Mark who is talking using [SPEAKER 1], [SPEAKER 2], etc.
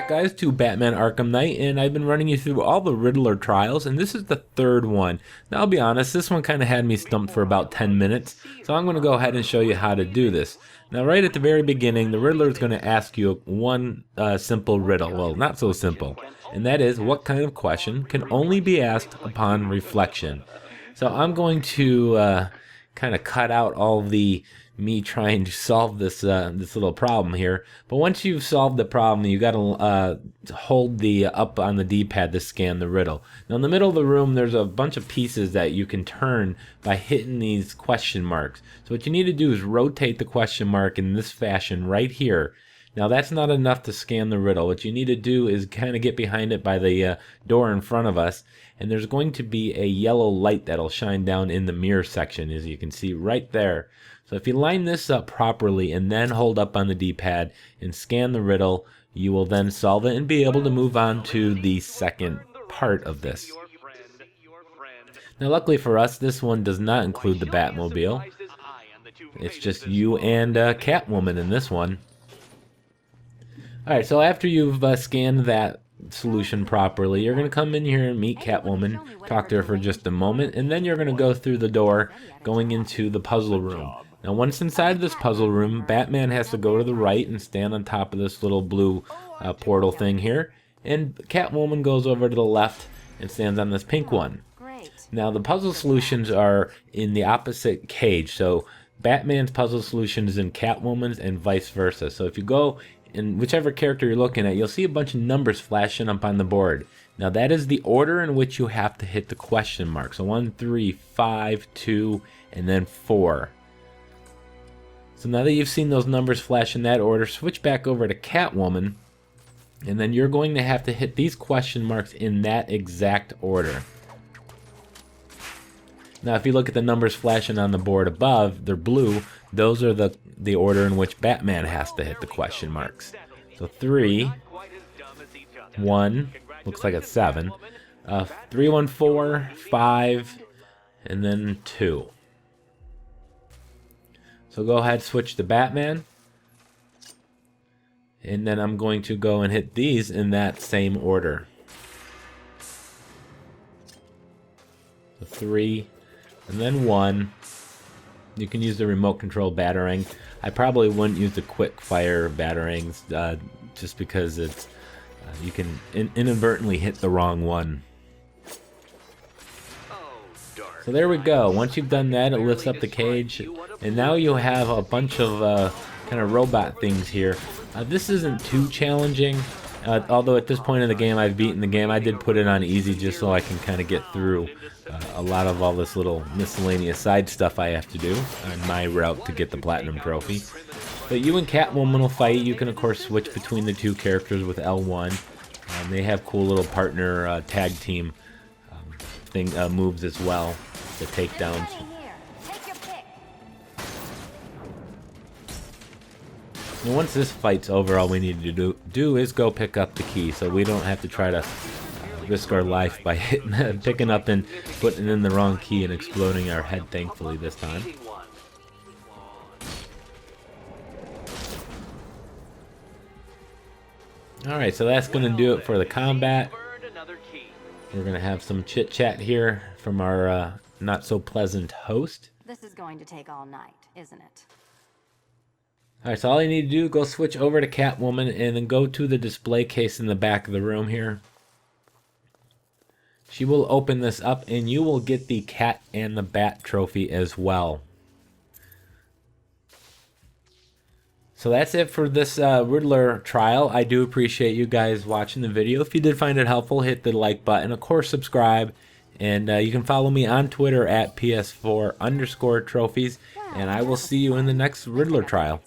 [SPEAKER 1] guys, to Batman Arkham Knight, and I've been running you through all the Riddler trials, and this is the third one. Now I'll be honest, this one kind of had me stumped for about 10 minutes, so I'm going to go ahead and show you how to do this. Now right at the very beginning, the Riddler is going to ask you one simple riddle, well not so simple, and that is what kind of question can only be asked upon reflection. So I'm going to kind of cut out all the me trying to solve this this little problem here. But once you've solved the problem, you got to hold the up on the D-pad to scan the riddle. Now in the middle of the room, there's a bunch of pieces that you can turn by hitting these question marks. So what you need to do is rotate the question mark in this fashion right here. Now that's not enough to scan the riddle. What you need to do is kind of get behind it by the door in front of us, and there's going to be a yellow light that'll shine down in the mirror section, as you can see right there. So if you line this up properly and then hold up on the D-pad and scan the riddle, you will then solve it and be able to move on to the second part of this. Now luckily for us, this one does not include the Batmobile. It's just you and Catwoman in this one. Alright, so after you've scanned that solution properly, you're going to come in here and meet Catwoman, talk to her for just a moment, and then you're going to go through the door going into the puzzle room. Now once inside this puzzle room, Batman has to go to the right and stand on top of this little blue portal thing here, and Catwoman goes over to the left and stands on this pink one. Now the puzzle solutions are in the opposite cage, so Batman's puzzle solution is in Catwoman's and vice versa. So if you go in whichever character you're looking at, you'll see a bunch of numbers flashing up on the board. Now that is the order in which you have to hit the question mark. So 1, 3, 5, 2, and then 4. So now that you've seen those numbers flash in that order, switch back over to Catwoman, and then you're going to have to hit these question marks in that exact order. Now if you look at the numbers flashing on the board above, they're blue. Those are the order in which Batman has to hit the question marks. So 3, 1, looks like it's 7, 3, 1, 4, 5, and then 2. So go ahead, switch to Batman. And then I'm going to go and hit these in that same order. So 3, and then 1. You can use the remote control batarang. I probably wouldn't use the quick fire batarangs just because it's you can inadvertently hit the wrong one. So there we go. Once you've done that, it lifts up the cage, and now you'll have a bunch of kind of robot things here. This isn't too challenging, although at this point in the game I've beaten the game. I did put it on easy just so I can kind of get through a lot of all this little miscellaneous side stuff I have to do on my route to get the Platinum Trophy. But you and Catwoman will fight. You can of course switch between the two characters with L1. They have cool little partner tag team moves as well, the takedowns. And once this fight's over, all we need to do is go pick up the key, so we don't have to try to risk our life by picking up and putting in the wrong key and exploding our head, thankfully, this time. Alright, so that's going to do it for the combat. We're going to have some chit-chat here from our not-so-pleasant host.
[SPEAKER 2] This is going to take all night, isn't it?
[SPEAKER 1] Alright, so all you need to do is go switch over to Catwoman and then go to the display case in the back of the room here. She will open this up and you will get the Cat and the Bat trophy as well. So that's it for this Riddler trial. I do appreciate you guys watching the video. If you did find it helpful, hit the like button. Of course, subscribe. And you can follow me on Twitter at PS4_trophies. And I will see you in the next Riddler trial.